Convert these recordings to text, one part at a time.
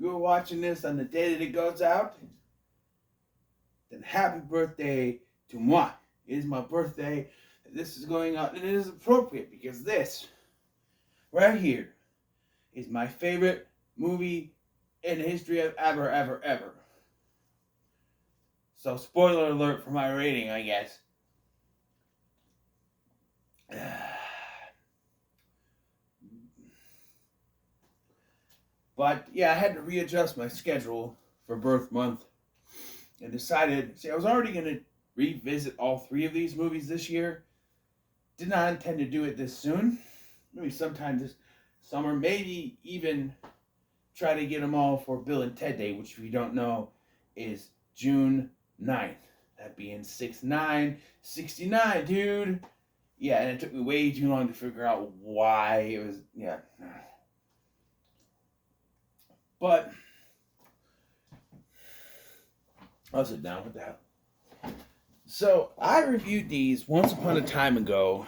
you were watching this on the day that it goes out, then happy birthday to moi. It is my birthday. This is going out, and it is appropriate because this right here is my favorite movie in the history of ever, ever, ever. So, spoiler alert for my rating, I guess. But yeah, I had to readjust my schedule for birth month and decided, see, I was already going to revisit all three of these movies this year. Did not intend to do it this soon. Maybe sometime this summer. Maybe even try to get them all for Bill and Ted Day, which, if you don't know, is June 9th. That being 6/9, 69, dude. Yeah, and it took me way too long to figure out why it was, yeah. But, I'll sit down. What the hell? So, I reviewed these once upon a time ago,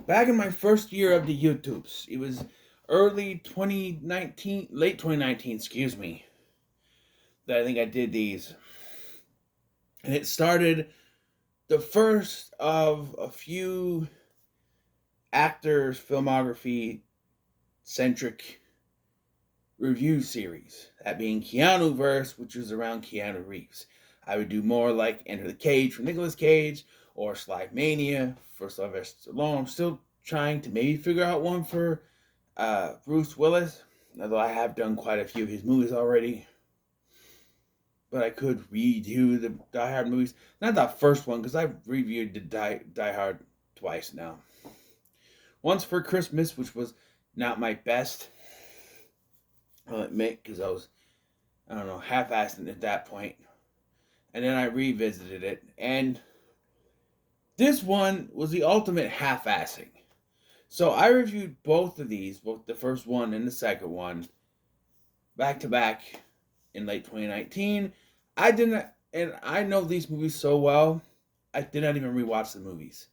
back in my first year of the YouTubes. It was early 2019, late 2019, excuse me, that I think I did these. And it started the first of a few actors' filmography centric review series. That being Keanu Verse, which was around Keanu Reeves. I would do more like Enter the Cage for Nicolas Cage or Slide Mania for Sylvester Stallone. I'm still trying to maybe figure out one for Bruce Willis, although I have done quite a few of his movies already. But I could redo the Die Hard movies. Not the first one, because I've reviewed the Die Hard twice now. Once for Christmas, which was not my best, I'll admit, because I was, I don't know, half-assing at that point. And then I revisited it, and this one was the ultimate half-assing. So I reviewed both of these, both the first one and the second one, back to back in late 2019. I didn't, and I know these movies so well, I did not even rewatch the movies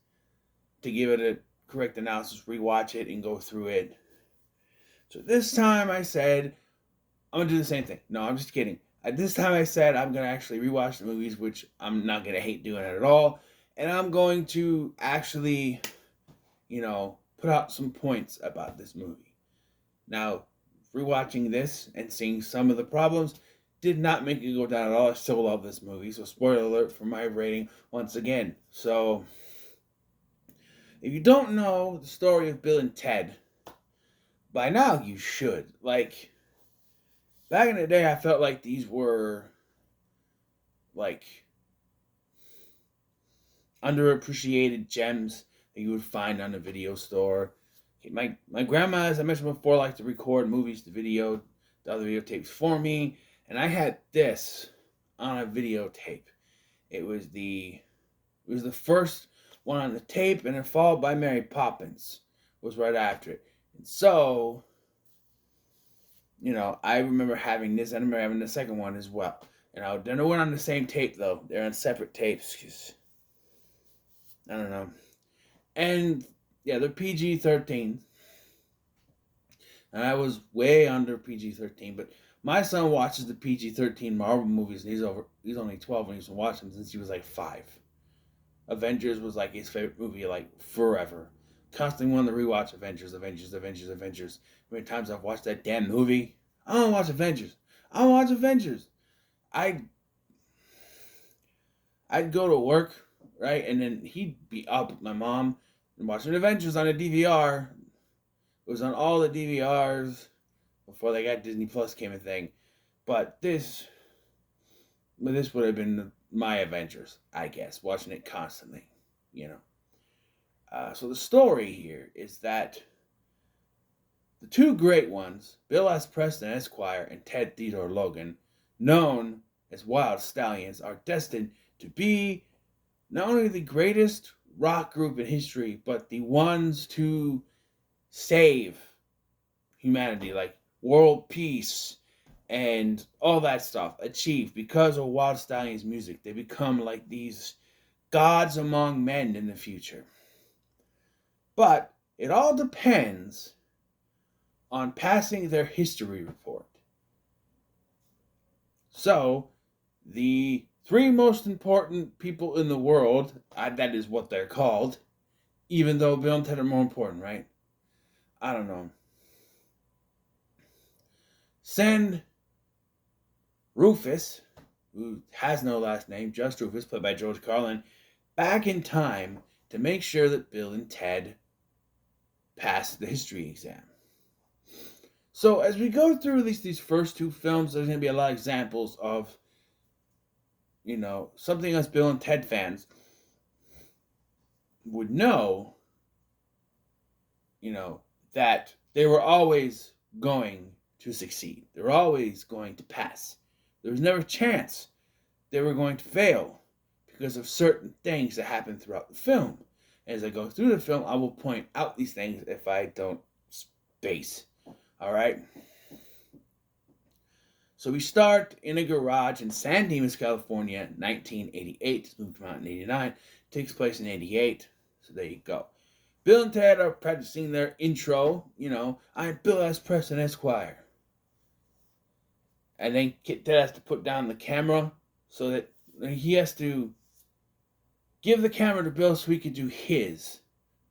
to give it a correct analysis, rewatch it and go through it. So this time I said, I'm going to do the same thing. No, I'm just kidding. This time I said I'm going to actually rewatch the movies, which I'm not going to hate doing it at all. And I'm going to actually, put out some points about this movie. Now, rewatching this and seeing some of the problems did not make it go down at all. I still love this movie. So, spoiler alert for my rating once again. So, if you don't know the story of Bill and Ted, by now you should. Like, back in the day, I felt like these were, like, underappreciated gems that you would find on a video store. Okay, my grandma, as I mentioned before, liked to record movies, the other videotapes for me, and I had this on a videotape. It was the first one on the tape, and then followed by Mary Poppins was right after it. And so, I remember having this, and I remember having the second one as well. And they weren't on the same tape, though. They're on separate tapes, because, I don't know. And, yeah, they're PG-13. And I was way under PG-13, but my son watches the PG-13 Marvel movies, and he's only 12, and he's been watching them since he was like 5. Avengers was like his favorite movie, like forever. Constantly wanted to rewatch Avengers. How many times I've watched that damn movie? I want to watch Avengers. I'd go to work, right, and then he'd be up with my mom and watching Avengers on a DVR. It was on all the DVRs before they got Disney Plus came a thing. But this would have been my Avengers, I guess, watching it constantly, So the story here is that the two great ones, Bill S. Preston Esquire and Ted Theodore Logan, known as Wild Stallions, are destined to be not only the greatest rock group in history, but the ones to save humanity, like world peace and all that stuff, achieved because of Wild Stallions' music. They become like these gods among men in the future. But it all depends on passing their history report. So, the three most important people in the world, that is what they're called, even though Bill and Ted are more important, right? I don't know. Send Rufus, who has no last name, just Rufus, played by George Carlin, back in time to make sure that Bill and Ted pass the history exam. So as we go through at least these first two films, there's going to be a lot of examples of, something us Bill and Ted fans would know, that they were always going to succeed. They were always going to pass. There was never a chance they were going to fail because of certain things that happen throughout the film. As I go through the film, I will point out these things if I don't space. All right? So we start in a garage in San Dimas, California, 1988. This movie came out in 89. Takes place in 88. So there you go. Bill and Ted are practicing their intro. I'm Bill S. Preston Esquire. And then Ted has to put down the camera so that he has to give the camera to Bill so he could do his.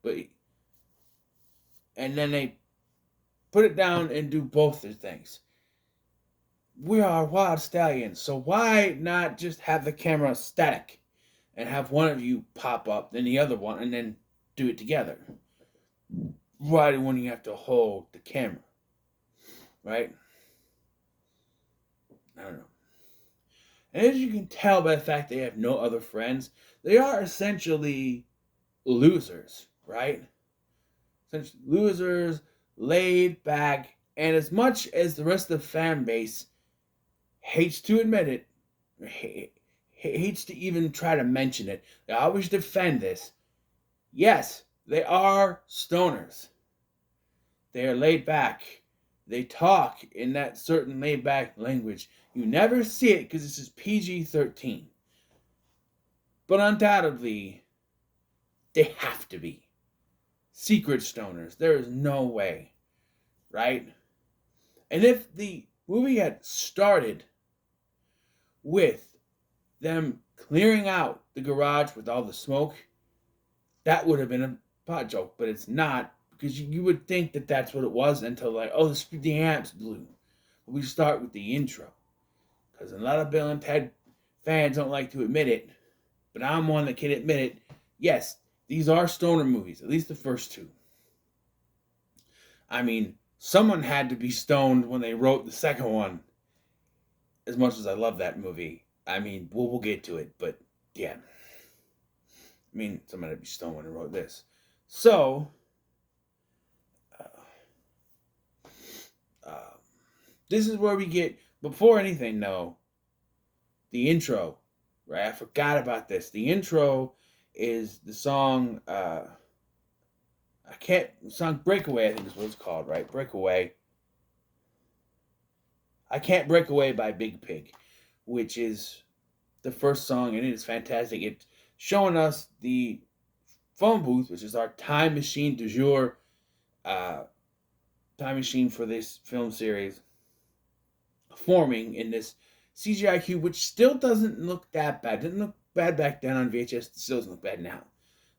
And then they put it down and do both their things. We are wild stallions, so why not just have the camera static and have one of you pop up, then the other one, and then do it together? Why when you have to hold the camera? Right? I don't know. And as you can tell by the fact they have no other friends, they are essentially losers, right? Essentially losers, laid back, and as much as the rest of the fan base hates to admit it, hates to even try to mention it, they always defend this. Yes, they are stoners. They are laid back. They talk in that certain laid back language. You never see it because this is PG-13. But undoubtedly, they have to be secret stoners. There is no way, right? And if the movie had started with them clearing out the garage with all the smoke, that would have been a pot joke, but it's not, because you would think that that's what it was until the amps blew. But we start with the intro, because a lot of Bill and Ted fans don't like to admit it, but I'm one that can admit it. Yes, these are stoner movies, at least the first two. I mean, someone had to be stoned when they wrote the second one. As much as I love that movie, I mean, we'll get to it, but yeah. I mean, someone had to be stoned when they wrote this. So, this is where we get, before anything, though, the intro, right? I forgot about this. The intro is the song, song Breakaway, I think is what it's called, right? Breakaway. I Can't Break Away by Big Pig, which is the first song, and it is fantastic. It's showing us the phone booth, which is our time machine du jour, time machine for this film series, forming in this CGI cube, which still doesn't look that bad. Didn't look bad back then on VHS. It still doesn't look bad now.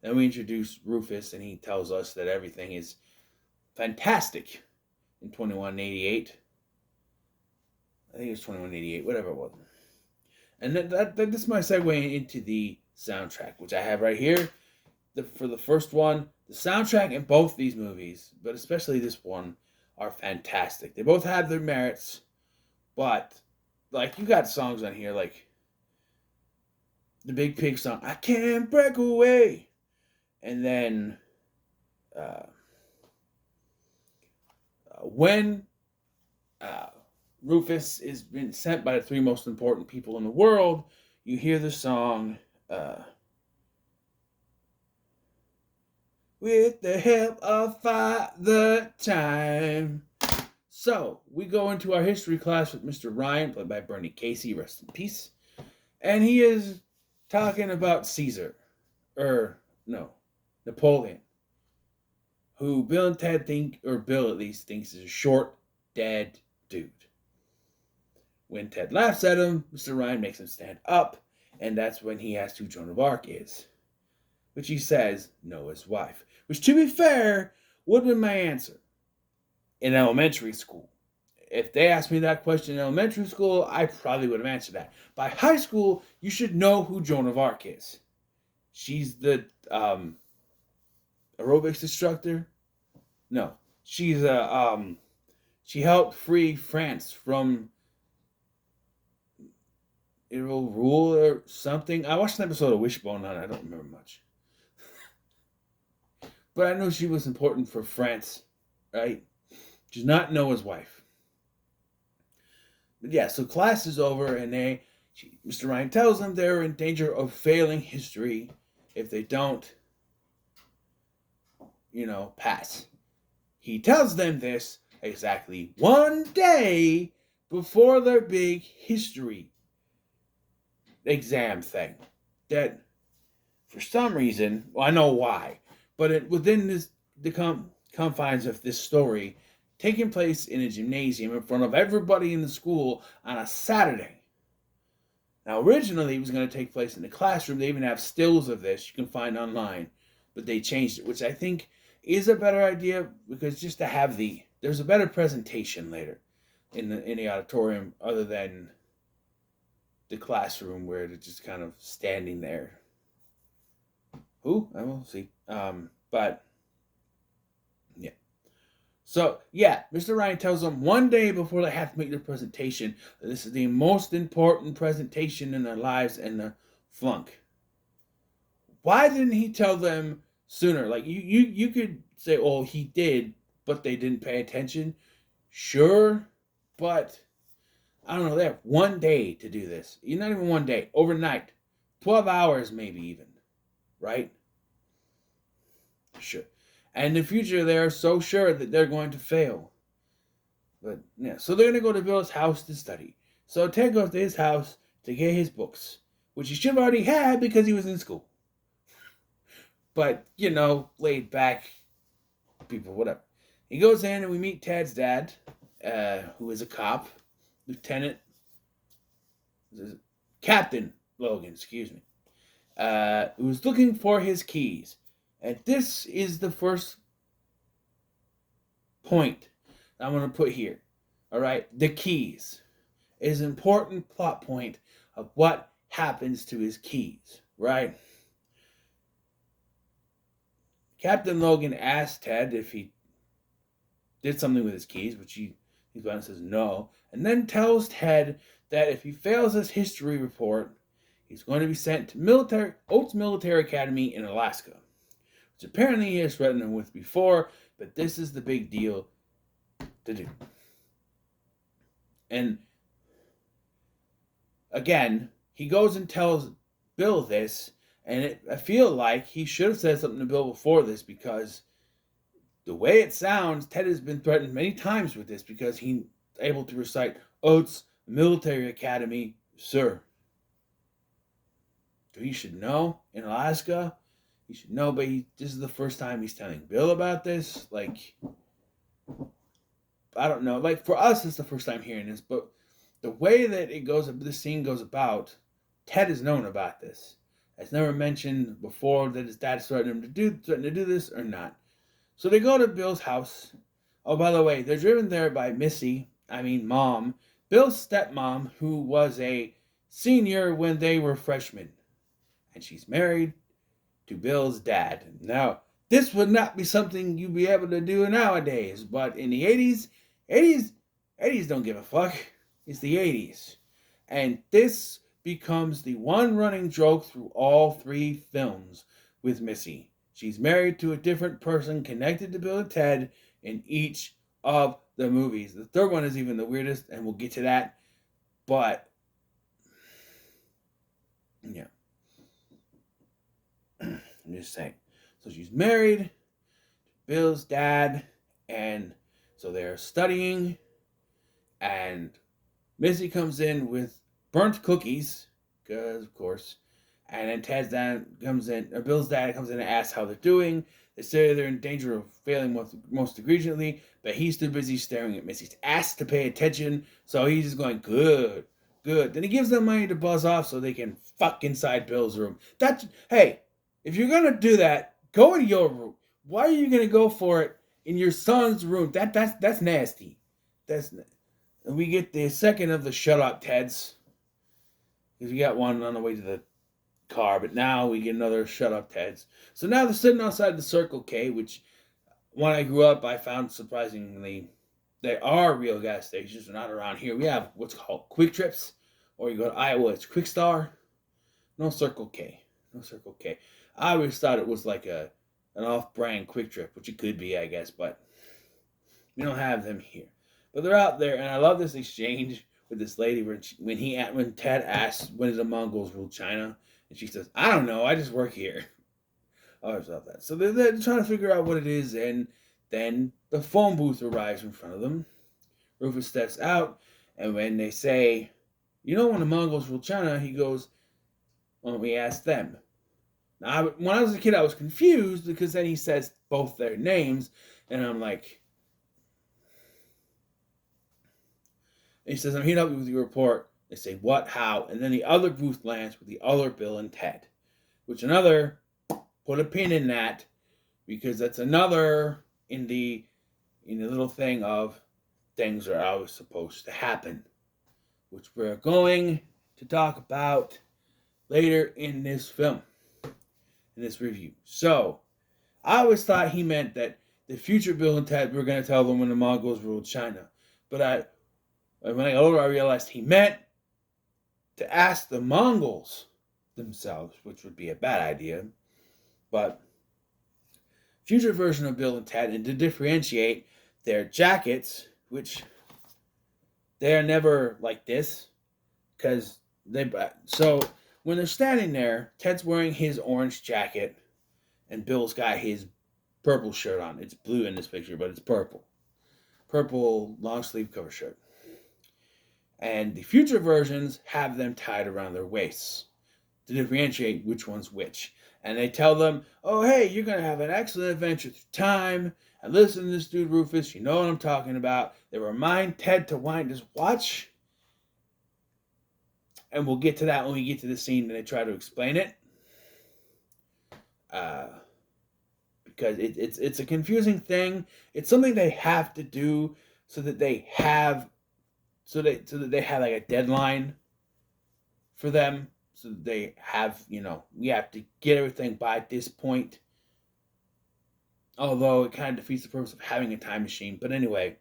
Then we introduce Rufus, and he tells us that everything is fantastic in 2188. I think it was 2188, whatever it was. And this is my segue into the soundtrack, which I have right here. For the first one, the soundtrack in both these movies, but especially this one, are fantastic. They both have their merits, but you got songs on here like the Big Pig song, I Can't Break Away, and then when Rufus is been sent by the three most important people in the world, you hear the song, with the help of Father Time. So, we go into our history class with Mr. Ryan, played by Bernie Casey, rest in peace. And he is talking about Napoleon, who Bill and Ted think, or Bill at least thinks, is a short, dead dude. when Ted laughs at him, Mr. Ryan makes him stand up, and that's when he asks who Joan of Arc is, which he says, Noah's wife. Which, to be fair, would have been my answer in elementary school. If they asked me that question in elementary school, I probably would have answered that. By high school, you should know who Joan of Arc is. She's the aerobics instructor. No, she's she helped free France from rule or something. I watched an episode of Wishbone on it. I don't remember much. But I know she was important for France, right? She's not Noah's wife. But yeah, so class is over, and Mr. Ryan tells them they're in danger of failing history if they don't, pass. He tells them this exactly one day before their big history exam thing. That, for some reason, well, I know why, but within the confines of this story, taking place in a gymnasium in front of everybody in the school on a Saturday. Now, originally, it was going to take place in the classroom. They even have stills of this you can find online, but they changed it, which I think is a better idea, because just to have there's a better presentation later in the auditorium other than the classroom where they're just kind of standing there. Who? I will see. But yeah. So yeah, Mr. Ryan tells them one day before they have to make their presentation that this is the most important presentation in their lives, and the flunk. Why didn't he tell them sooner? Like you could say, oh, he did, but they didn't pay attention. Sure, but I don't know. They have one day to do this. Not even one day. Overnight. 12 hours maybe even. Right? Sure. And in the future, they're so sure that they're going to fail. But, yeah. So they're going to go to Bill's house to study. So Ted goes to his house to get his books, which he should have already had because he was in school. But, laid back people, whatever. He goes in and we meet Ted's dad, who is a cop. Captain Logan, excuse me, who was looking for his keys. And this is the first point I'm going to put here. All right, the keys is an important plot point of what happens to his keys, right? Captain Logan asked Ted if he did something with his keys, which he says no, and then tells Ted that if he fails his history report, he's going to be sent to Oates Military Academy in Alaska, which apparently he has threatened him with before, but this is the big deal to do. And again, he goes and tells Bill this, and I feel like he should have said something to Bill before this, because the way it sounds, Ted has been threatened many times with this because he's able to recite Oates Military Academy, sir. So he should know in Alaska. He should know, but this is the first time he's telling Bill about this. Like, I don't know. Like, for us, it's the first time hearing this, but the way that this scene goes about, Ted has known about this. It's never mentioned before that his dad threatened him to do this or not. So they go to Bill's house. Oh, by the way, they're driven there by Mom, Bill's stepmom, who was a senior when they were freshmen. And she's married to Bill's dad. Now, this would not be something you'd be able to do nowadays, but in the 80s don't give a fuck. It's the 80s. And this becomes the one running joke through all three films with Missy. She's married to a different person connected to Bill and Ted in each of the movies. The third one is even the weirdest, and we'll get to that. But, yeah. I'm just saying. So she's married to Bill's dad, and so they're studying, and Missy comes in with burnt cookies, because, of course, And then Ted's dad comes in, or Bill's dad comes in and asks how they're doing. They say they're in danger of failing most egregiously, but he's too busy staring at Missy's ass to pay attention, so he's just going, good, good. Then he gives them money to buzz off so they can fuck inside Bill's room. Hey, if you're gonna do that, go in your room. Why are you gonna go for it in your son's room? That's nasty. We get the second of the shut up Teds. Because we got one on the way to the car, but now we get another shut up Teds. So now they're sitting outside the Circle K, which when I grew up I found surprisingly they are real gas stations. They're not around here. We have what's called Quick Trips, or you go to Iowa, it's Quick Star. No Circle K. No Circle K. I always thought it was like an off-brand Quick Trip, which it could be, I guess, but we don't have them here. But they're out there, and I love this exchange with this lady when Ted asks when did the Mongols rule China, and she says, "I don't know. I just work here." I always love that. So they're trying to figure out what it is, and then the phone booth arrives in front of them. Rufus steps out, and when they say, "You know when the Mongols ruled China," he goes, "Well, we asked them." Now, when I was a kid, I was confused because then he says both their names, and I'm like, he says, "I'm here to help you with your report." They say, "What? How?" And then the other booth lands with the other Bill and Ted, which another, put a pin in that, because that's another in the little thing of things are always supposed to happen, which we're going to talk about later in this film, in this review. So, I always thought he meant that the future Bill and Ted were going to tell them when the Mongols ruled China. But when I got older, I realized he meant to ask the Mongols themselves, which would be a bad idea. But future version of Bill and Ted, and to differentiate their jackets, which they are never like this, because so when they're standing there, Ted's wearing his orange jacket, and Bill's got his purple shirt on. It's blue in this picture, but it's purple long sleeve cover shirt. And the future versions have them tied around their waists to differentiate which one's which. And they tell them, "Oh, hey, you're going to have an excellent adventure through time. And listen to this dude, Rufus. You know what I'm talking about." They remind Ted to wind his watch. And we'll get to that when we get to the scene and they try to explain it. Because it's a confusing thing. It's something they have to do so that they have like a deadline for them. So that they have, we have to get everything by this point. Although it kind of defeats the purpose of having a time machine. But anyway.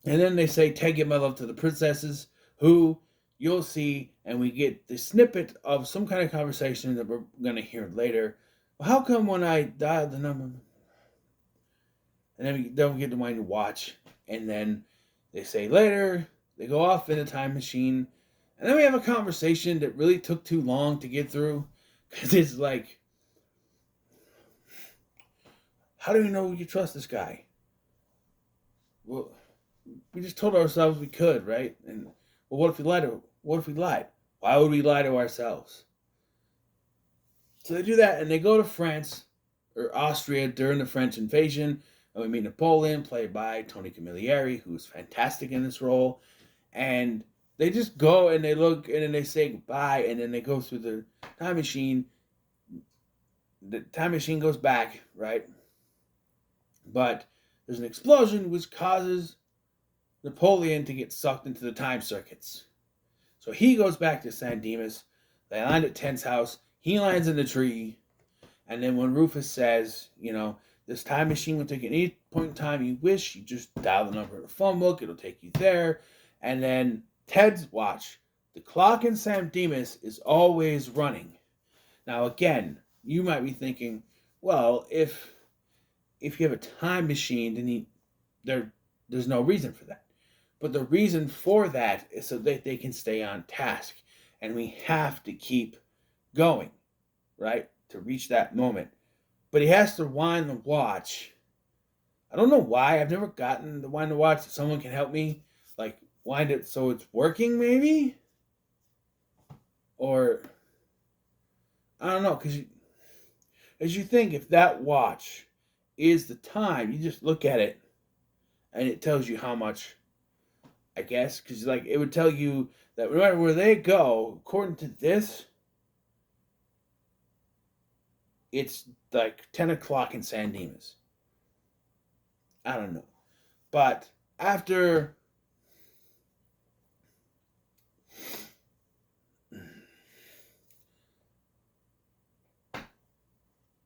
And then they say, "Ted, give my love to the princesses," who you'll see, and we get the snippet of some kind of conversation that we're going to hear later. "Well, how come when I dialed the number?" And then we don't get to wind the watch. And then they say later, they go off in a time machine. And then we have a conversation that really took too long to get through. Because it's like, how do we know we can trust this guy? Well, we just told ourselves we could, right? And well, what if we lied? Why would we lie to ourselves? So they do that, and they go to France or Austria during the French invasion, and we meet Napoleon, played by Tony Camilleri, who's fantastic in this role. And they just go and they look, and then they say goodbye, and then they go through the time machine. The time machine goes back, right? But there's an explosion which causes Napoleon to get sucked into the time circuits. So he goes back to San Dimas. They land at Ted's house. He lands in the tree. And then when Rufus says, this time machine will take you at any point in time you wish, you just dial the number in the phone book. It'll take you there. And then Ted's watch. The clock in San Dimas is always running. Now, again, you might be thinking, well, if you have a time machine, then there's no reason for that. But the reason for that is so that they can stay on task. And we have to keep going, right, to reach that moment. But he has to wind the watch. I don't know why. I've never gotten the wind the watch. If someone can help me, like, wind it so it's working, maybe? Or I don't know, because as you think, if that watch is the time, you just look at it and it tells you how much, I guess, because like it would tell you that no matter where they go, according to this, it's like 10 o'clock in San Dimas. I don't know. But after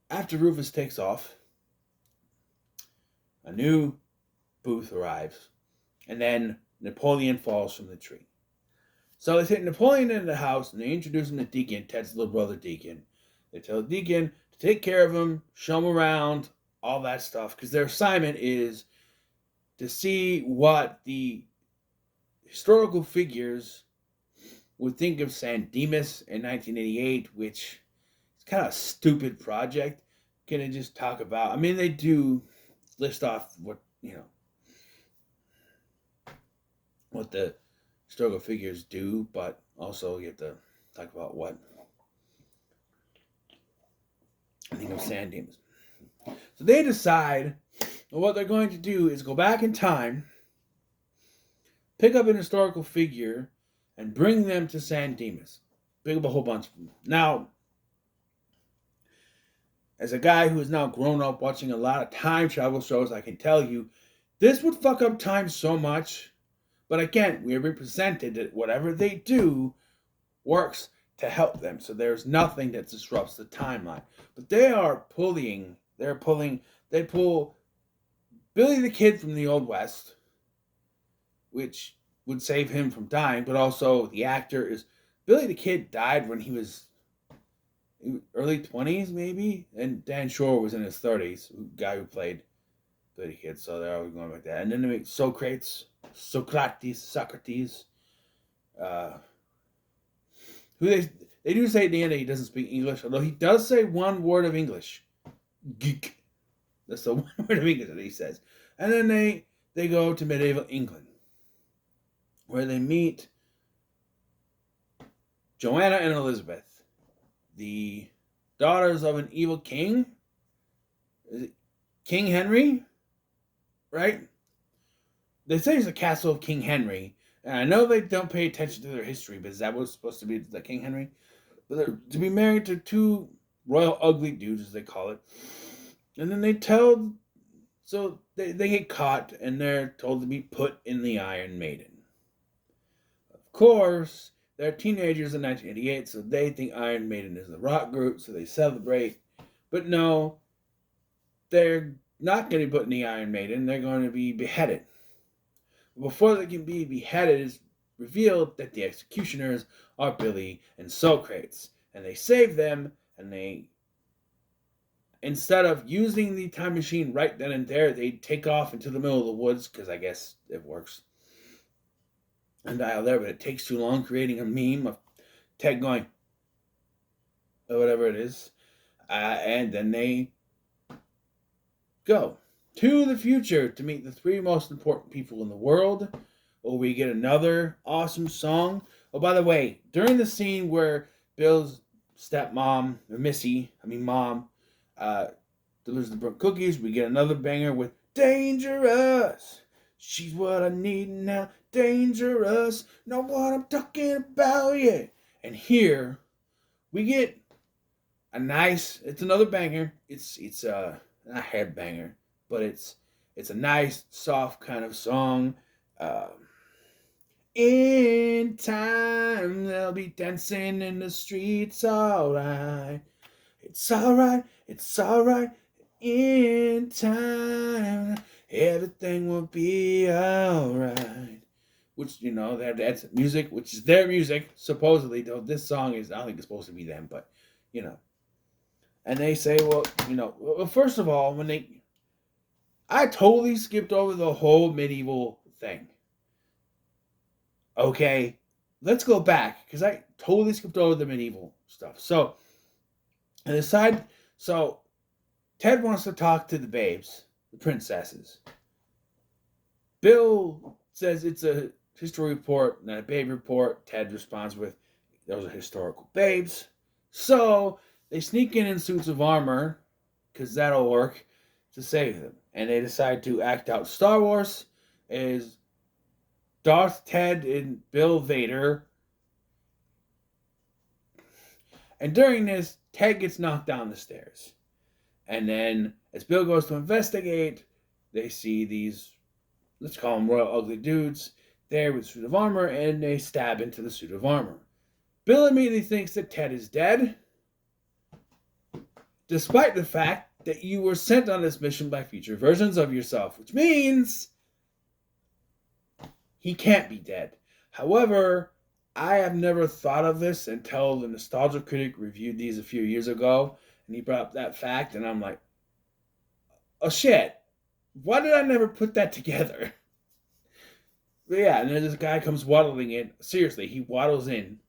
after Rufus takes off, a new Booth arrives, and then Napoleon falls from the tree. So they take Napoleon into the house and they introduce him to Deacon, Ted's little brother Deacon. They tell Deacon to take care of him, show him around, all that stuff, because their assignment is to see what the historical figures would think of San Dimas in 1988, which is kind of a stupid project. Can they just talk about? I mean, they do list off what the historical figures do, but also you have to talk about what I think of San Dimas. So they decide what they're going to do is go back in time, pick up an historical figure, and bring them to San Dimas. Pick up a whole bunch of them. Now, as a guy who has now grown up watching a lot of time travel shows, I can tell you this would fuck up time so much. But again, we're presented that whatever they do works to help them. So there's nothing that disrupts the timeline. But they pull Billy the Kid from the Old West, which would save him from dying, but also the actor is Billy the Kid died when he was early 20s maybe, and Dan Shore was in his 30s, the guy who played Billy the Kid, so they're always going like that. And then they make Socrates, who they do say at the end that he doesn't speak English, although he does say one word of English. Geek. That's the one word of English that he says. And then they go to medieval England, where they meet Joanna and Elizabeth, the daughters of an evil king. Is it King Henry? Right? They say it's the castle of King Henry. And I know they don't pay attention to their history, but is that what's supposed to be the King Henry? But they're to be married to two royal ugly dudes, as they call it. And then they get caught and they're told to be put in the Iron Maiden. Of course, they're teenagers in 1988, so they think Iron Maiden is the rock group, so they celebrate. But no, they're not going to be put in the Iron Maiden, they're going to be beheaded. Before they can be beheaded, it's revealed that the executioners are Billy and Socrates. And they save them, and they, instead of using the time machine right then and there, they take off into the middle of the woods, because I guess it works. And dial there, but it takes too long, creating a meme of Ted going, or whatever it is. And then they go to the future to meet the three most important people in the world. Or we get another awesome song. Oh, by the way, during the scene where Bill's stepmom, or mom, delivers the cookies, we get another banger with Dangerous. She's what I need now. Dangerous. Know what I'm talking about, yeah. And here we get it's another banger. It's not a headbanger, but it's a nice, soft kind of song. In time, they'll be dancing in the streets, alright. It's alright, it's alright. In time, everything will be alright. Which, that's music, which is their music, supposedly, though this song is, I don't think it's supposed to be them, but, And they say, well, first of all, I totally skipped over the whole medieval thing. Okay, let's go back, because I totally skipped over the medieval stuff. So, Ted wants to talk to the babes, the princesses. Bill says it's a history report, not a babe report. Ted responds with, those are historical babes. So, they sneak in suits of armor, because that'll work, to save them. And they decide to act out Star Wars as Darth Ted and Bill Vader. And during this, Ted gets knocked down the stairs. And then, as Bill goes to investigate, they see these, let's call them royal ugly dudes, there with a suit of armor, and they stab into the suit of armor. Bill immediately thinks that Ted is dead, despite the fact that you were sent on this mission by future versions of yourself, which means he can't be dead. However, I have never thought of this until the Nostalgia Critic reviewed these a few years ago, and he brought up that fact, and I'm like, oh shit, why did I never put that together? But yeah, and then this guy comes waddling in. Seriously, he waddles in.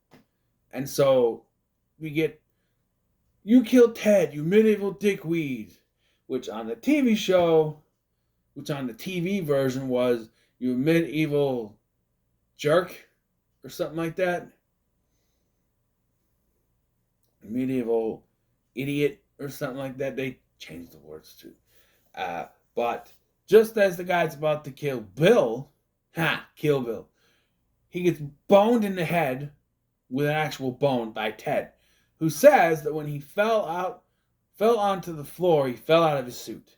And so we get, you killed Ted, you medieval dickweed. Which on the TV show, which on the TV version was, you medieval jerk, or something like that. Medieval idiot, or something like that. They changed the words too. But just as the guy's about to kill Bill, Kill Bill, he gets boned in the head with an actual bone by Ted, who says that when he fell onto the floor, he fell out of his suit.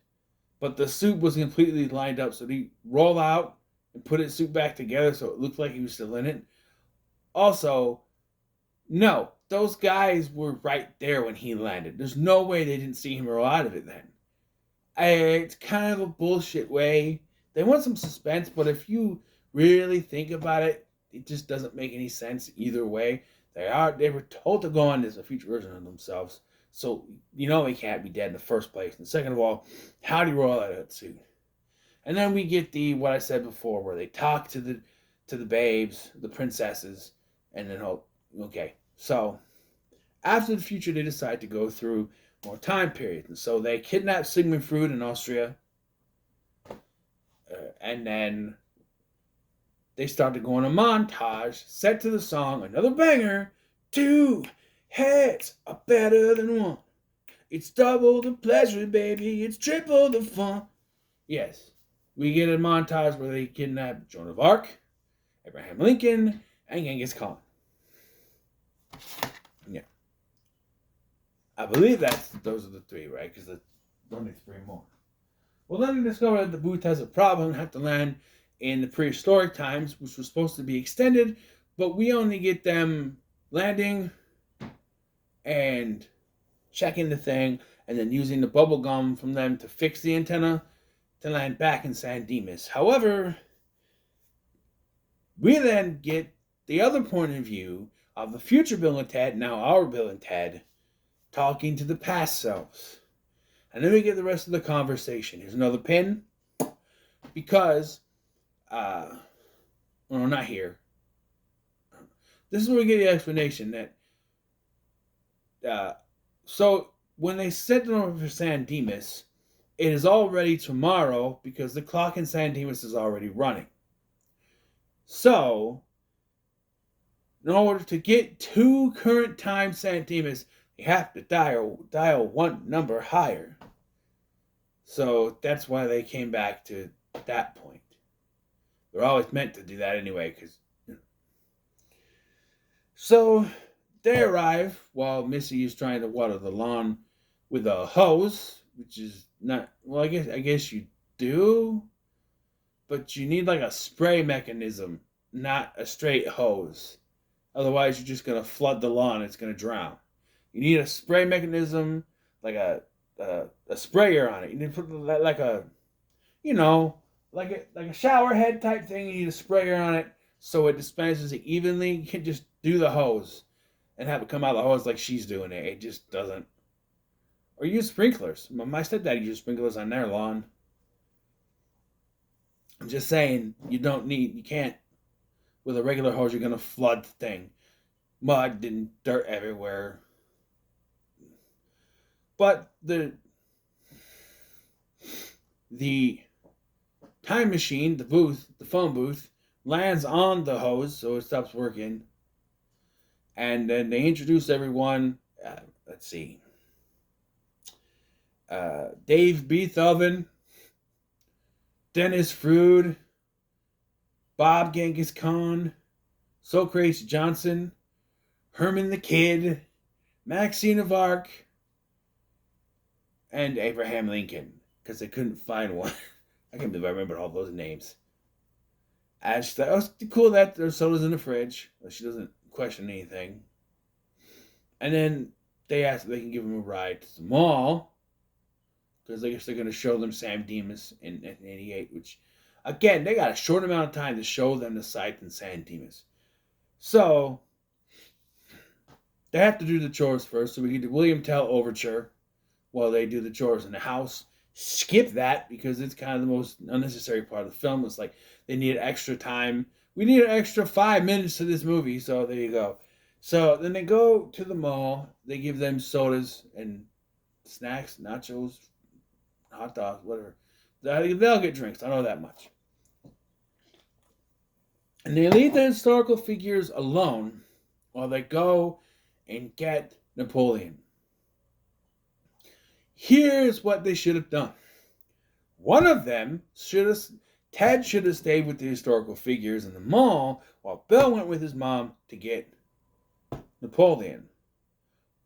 But the suit was completely lined up, so he rolled out and put his suit back together so it looked like he was still in it. Also, no, those guys were right there when he landed. There's no way they didn't see him roll out of it then. It's kind of a bullshit way. They want some suspense, but if you really think about it, it just doesn't make any sense either way. They were told to go on as a future version of themselves, so you know they can't be dead in the first place. And second of all, how do you roll out of that suit? And then we get what I said before, where they talk to the babes, the princesses, and then okay. So after the future, they decide to go through more time periods, and so they kidnap Sigmund Freud in Austria, and then they start to go on a montage set to the song, another banger, 2 heads are better than one. It's double the pleasure, baby. It's triple the fun. Yes, we get a montage where they kidnap Joan of Arc, Abraham Lincoln, and Genghis Khan. Yeah. I believe those are the 3, right? Because there's only 3 more. Well, then they discover that the booth has a problem and have to land in the prehistoric times, which was supposed to be extended, but we only get them landing and checking the thing, and then using the bubble gum from them to fix the antenna to land back in San Dimas. However, we then get the other point of view of the future Bill and Ted, now our Bill and Ted, talking to the past selves. And then we get the rest of the conversation. Here's another pin. Because, well, not here. This is where we get the explanation that, so when they sent them over for San Dimas, it is already tomorrow because the clock in San Dimas is already running. So, in order to get to current time San Dimas, you have to dial one number higher. So that's why they came back to that point. They're always meant to do that anyway, because. So they arrive while Missy is trying to water the lawn with a hose, which is not. Well, I guess you do, but you need like a spray mechanism, not a straight hose. Otherwise, you're just gonna flood the lawn. It's gonna drown. You need a spray mechanism, like a sprayer on it. You need to put like a, like a shower head type thing. You need a sprayer on it so it dispenses it evenly. You can't just do the hose and have it come out of the hose like she's doing it. It just doesn't. Or use sprinklers. My stepdad used sprinklers on their lawn. I'm just saying, you can't, with a regular hose, you're going to flood the thing. Mud and dirt everywhere. But the time machine, the phone booth, lands on the hose, so it stops working. And then they introduce everyone. Let's see. Dave Beethoven, Dennis Frood, Bob Genghis Khan, Socrates Johnson, Herman the Kid, Maxine of Arc, and Abraham Lincoln, because they couldn't find one. I can't believe I remembered all those names. And she thought, oh, it's cool that there's sodas in the fridge. She doesn't question anything. And then they ask if they can give them a ride to the mall, because I guess they're going to show them Sam Dimas in 1988, which, again, they got a short amount of time to show them the site in San Dimas. So, they have to do the chores first, so we get the William Tell Overture while they do the chores in the house. Skip that, because it's kind of the most unnecessary part of the film. It's like, they need extra time. We need an extra 5 minutes to this movie, so there you go. So, then they go to the mall. They give them sodas and snacks, nachos, hot dogs, whatever. They'll get drinks. I know that much. And they leave the historical figures alone while they go and get Napoleon. Here's what they should have done. One of them Ted should have stayed with the historical figures in the mall while Bill went with his mom to get Napoleon.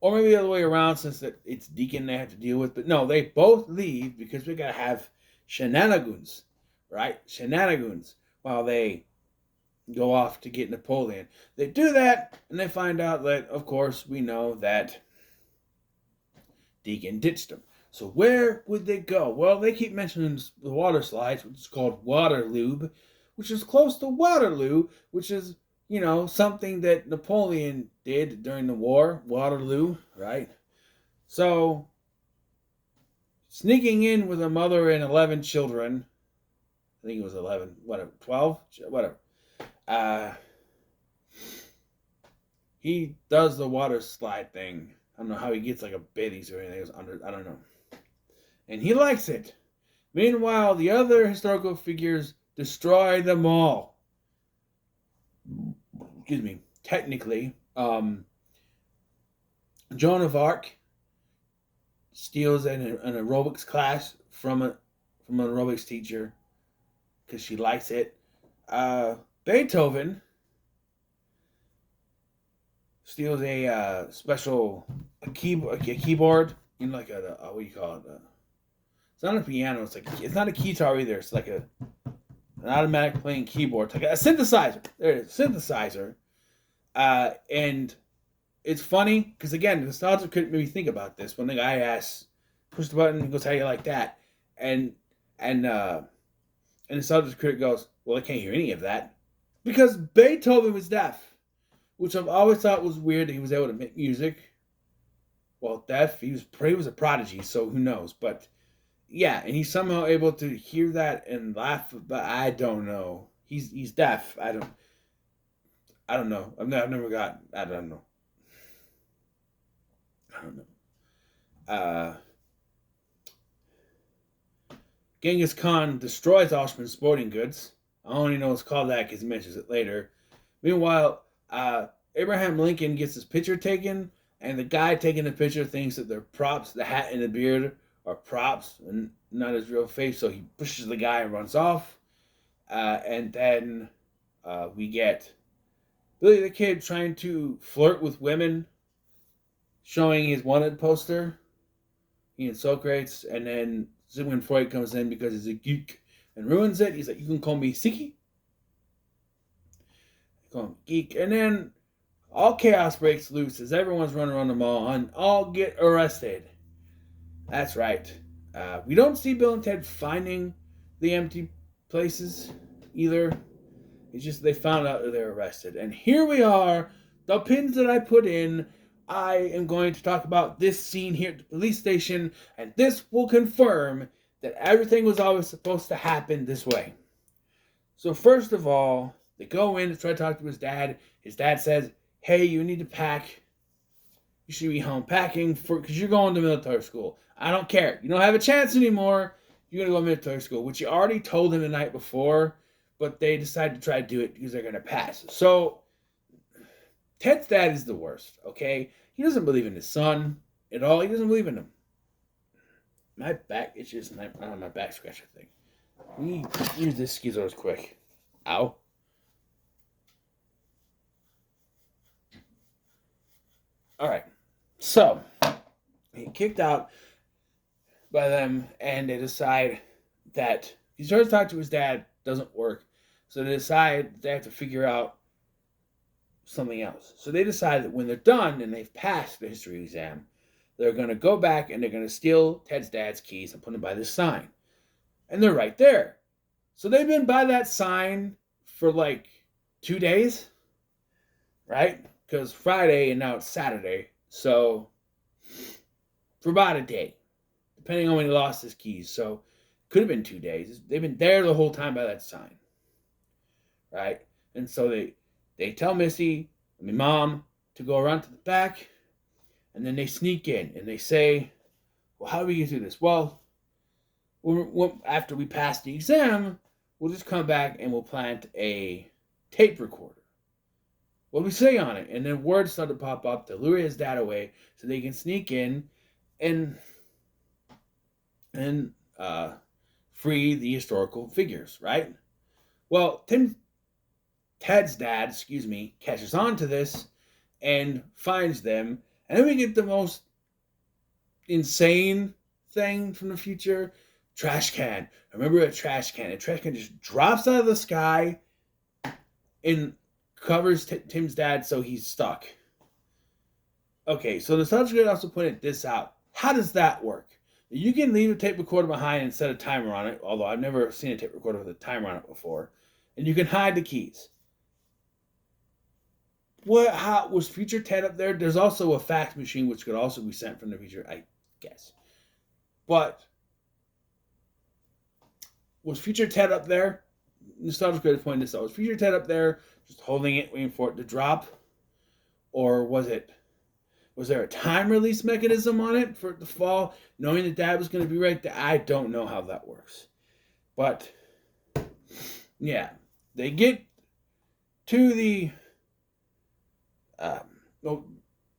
Or maybe the other way around, since it's Deacon they have to deal with. But no, they both leave because we gotta have shenanigans, right? Shenanigans while they go off to get Napoleon. They do that, and they find out that, of course, we know that Deacon ditched them. So where would they go? Well, they keep mentioning the water slides, which is called Waterloo, which is close to Waterloo, which is, something that Napoleon did during the war, Waterloo, right? So, sneaking in with a mother and 11 children, I think it was 11, whatever, 12, whatever. He does the water slide thing. I don't know how he gets like a bathing suit or anything. I don't know. And he likes it. Meanwhile, the other historical figures destroy them all. Excuse me. Technically, Joan of Arc steals an aerobics class from an aerobics teacher because she likes it. Beethoven steals a special keyboard, like what do you call it? It's not a piano. It's not a guitar either. It's like an automatic playing keyboard. It's like a synthesizer. There it is, synthesizer. And it's funny because again, the nostalgia couldn't maybe think about this. When the guy asks, push the button, he goes, "How you like that?" And the nostalgia critic goes, "Well, I can't hear any of that," because Beethoven was deaf, which I've always thought was weird that he was able to make music while deaf. He was a prodigy, so who knows? But yeah, and he's somehow able to hear that and laugh. But I don't know. He's deaf. I don't know. I don't know. Genghis Khan destroys Austrian sporting goods. I only know it's called that because he mentions it later. Meanwhile, Abraham Lincoln gets his picture taken, and the guy taking the picture thinks that they're props. The hat and the beard are props and not his real face, so he pushes the guy and runs off. And then we get Billy the Kid trying to flirt with women, showing his wanted poster. He and Socrates, and then Sigmund Freud comes in because he's a geek and ruins it. He's like, "You can call me Siki." Call him geek. And then all chaos breaks loose as everyone's running around the mall and all get arrested. That's right. We don't see Bill and Ted finding the empty places either. It's just they found out that they're arrested. And here we are, the pins that I put in. I am going to talk about this scene here at the police station, and this will confirm that everything was always supposed to happen this way. So first of all, they go in to try to talk to his dad. His dad says, "Hey, you need to pack. You should be home packing because you're going to military school. I don't care. You don't have a chance anymore. You're going to go to military school," which he already told him the night before, but they decided to try to do it because they're going to pass. So Ted's dad is the worst, okay? He doesn't believe in his son at all. He doesn't believe in him. My back itches and my back scratcher thing. We use this Schizo's quick. Ow. Alright. So, he kicked out by them, and they decide that he starts to talk to his dad, doesn't work. So they decide they have to figure out something else. So they decide that when they're done and they've passed the history exam, they're going to go back and they're going to steal Ted's dad's keys and put them by this sign. And they're right there. So they've been by that sign for like 2 days, right? Because Friday and now it's Saturday. So for about a day, depending on when he lost his keys. So could have been 2 days. They've been there the whole time by that sign, right? And so they tell Mom, to go around to the back, and then they sneak in and they say, well, how do we get through this? Well, after we pass the exam, we'll just come back and we'll plant a tape recorder. What do we say on it? And then words start to pop up to lure his dad away so they can sneak in and free the historical figures, right? Well, Ted's dad, catches on to this and finds them. And then we get the most insane thing from the future. Trash can. I remember a trash can. A trash can just drops out of the sky and covers Tim's dad, so he's stuck. Okay, so the subject could also pointed this out. How does that work? You can leave a tape recorder behind and set a timer on it, although I've never seen a tape recorder with a timer on it before. And you can hide the keys. How was future Ted up there? There's also a fax machine which could also be sent from the future, I guess. But was future Ted up there? Nostalgia Critic pointed this out. Was future Ted up there just holding it, waiting for it to drop? Or was there a time release mechanism on it for it to fall, knowing that Dad was going to be right there? I don't know how that works. But, yeah. They get to the...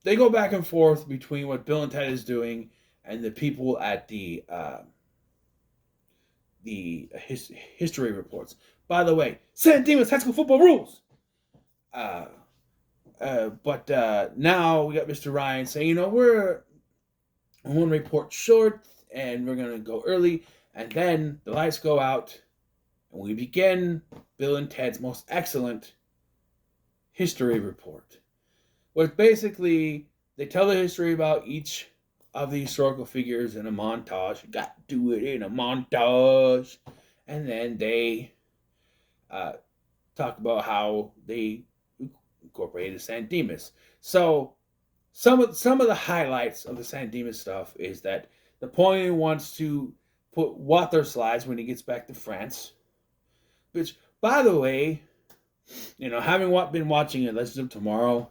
they go back and forth between what Bill and Ted is doing and the people at the history reports. By the way, San Dimas High School football rules! But now we got Mr. Ryan saying, we're one report short and we're going to go early. And then the lights go out and we begin Bill and Ted's most excellent history report. Where basically they tell the history about each of the historical figures in a montage. You got to do it in a montage. And then they talk about how they incorporated San Dimas. So some of the highlights of the San Dimas stuff is that Napoleon wants to put water slides when he gets back to France. Which, by the way, having been watching Legends of Tomorrow,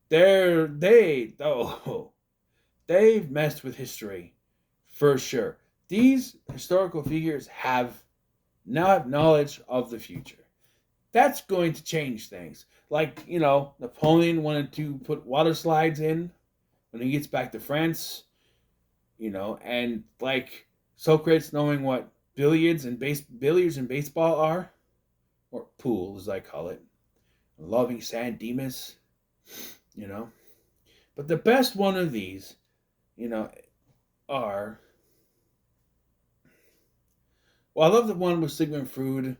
they've messed with history for sure. These historical figures now have knowledge of the future. That's going to change things. Like, Napoleon wanted to put water slides in when he gets back to France, and like Socrates knowing what billiards and baseball are, or pool as I call it, loving San Dimas, But the best one of these, are, I love the one with Sigmund Freud,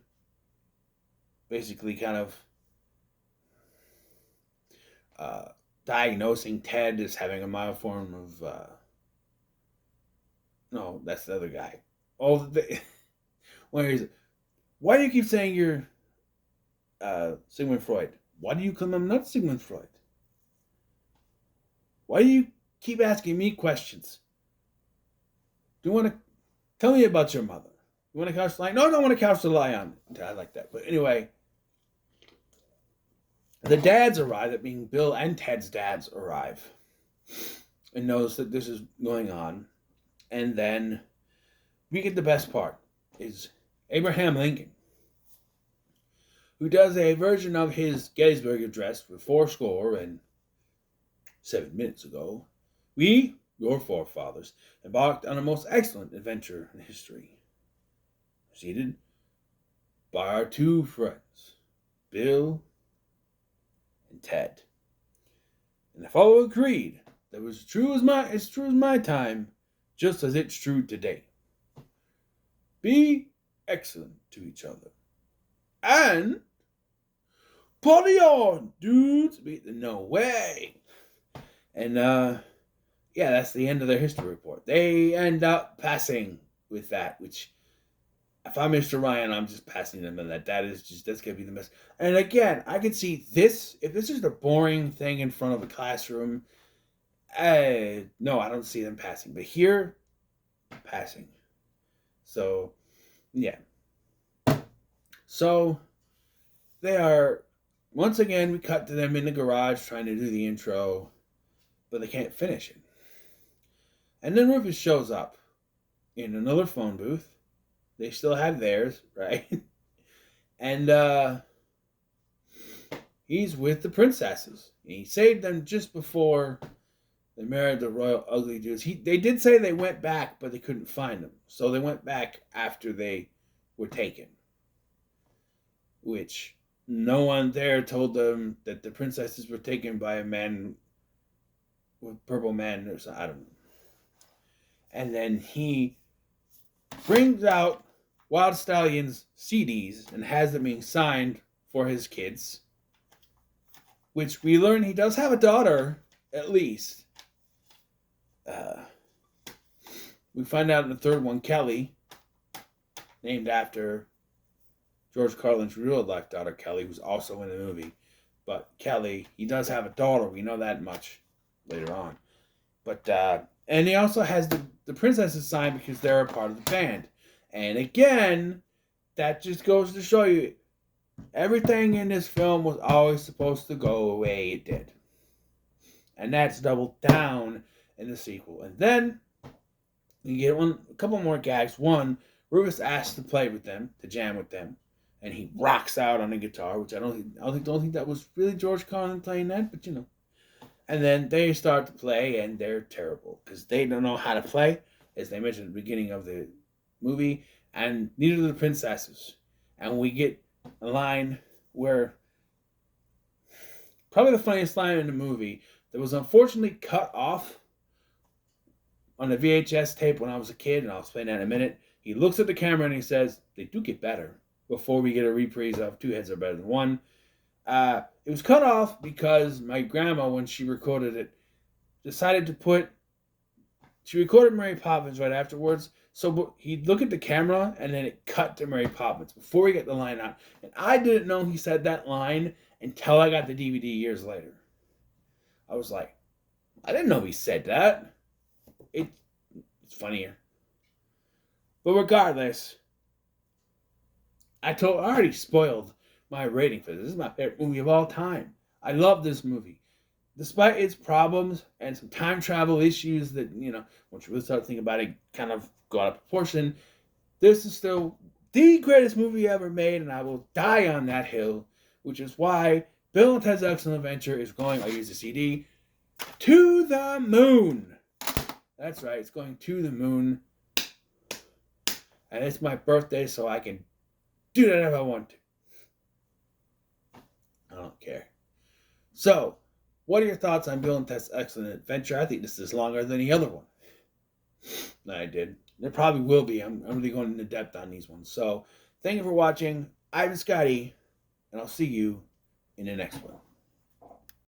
basically kind of diagnosing Ted as having a mild form of, no, that's the other guy. Where is it? Why do you keep saying you're Sigmund Freud? Why do you claim I'm not Sigmund Freud? Why do you keep asking me questions? Do you want to tell me about your mother? You want a couch to lie? No, I don't want a couch to lie on. I like that. But anyway, the dads arrive, that being Bill and Ted's dads arrive, and knows that this is going on. And then we get the best part, is Abraham Lincoln, who does a version of his Gettysburg Address with 7 minutes ago. We your forefathers, embarked on a most excellent adventure in history, preceded by our two friends, Bill and Ted. And the fellow agreed that was true as my time, just as it's true today. Be excellent to each other. And party on, dudes! No way. And yeah, that's the end of their history report. They end up passing with that, which if I'm Mr. Ryan, I'm just passing them on that. That's gonna be the best. And again, I could see this, if this is a boring thing in front of a classroom, no, I don't see them passing. But here, passing. So, yeah. So, they are, once again, we cut to them in the garage trying to do the intro, but they can't finish it. And then Rufus shows up in another phone booth. They still have theirs, right? And he's with the princesses. He saved them just before they married the royal ugly dudes. They did say they went back, but they couldn't find them. So they went back after they were taken. Which no one there told them that the princesses were taken by a man with purple man or something. I don't know. And then he brings out Wild Stallion's CDs and has them being signed for his kids. Which we learn he does have a daughter, at least. We find out in the third one, Kelly, named after George Carlin's real life daughter, Kelly, who's also in the movie. But Kelly, he does have a daughter. We know that much later on. But, and he also has the princesses signed because they're a part of the band. And again, that just goes to show you everything in this film was always supposed to go the way it did. And that's doubled down in the sequel. And then you get a couple more gags. One, Rufus asks to play with them, to jam with them, and he rocks out on the guitar, which I don't think that was really George Carlin playing that, but you know. And then they start to play, and they're terrible because they don't know how to play, as they mentioned at the beginning of the movie, and neither do the princesses. And we get a line where probably the funniest line in the movie that was unfortunately cut off on the VHS tape when I was a kid, and I'll explain that in a minute. He looks at the camera and he says, "They do get better," before we get a reprise of Two Heads Are Better Than One. It was cut off because my grandma, when she recorded it, decided to put... She recorded Mary Poppins right afterwards, so he'd look at the camera and then it cut to Mary Poppins before we get the line out. And I didn't know he said that line until I got the DVD years later. I was like, I didn't know he said that. It's funnier. But regardless, I already spoiled my rating for this. This is my favorite movie of all time. I love this movie. Despite its problems and some time travel issues that, you know, once you really start thinking about it, kind of go out of proportion, this is still the greatest movie ever made, and I will die on that hill, which is why Bill and Ted's Excellent Adventure is going, I'll use the CD, to the moon. That's right, it's going to the moon. And it's my birthday, so I can do that if I want to. I don't care. So, what are your thoughts on Bill and Ted's Excellent Adventure? I think this is longer than any other one that I did. There probably will be. I'm really going into depth on these ones. So, thank you for watching. I'm Scotty, and I'll see you in the next one.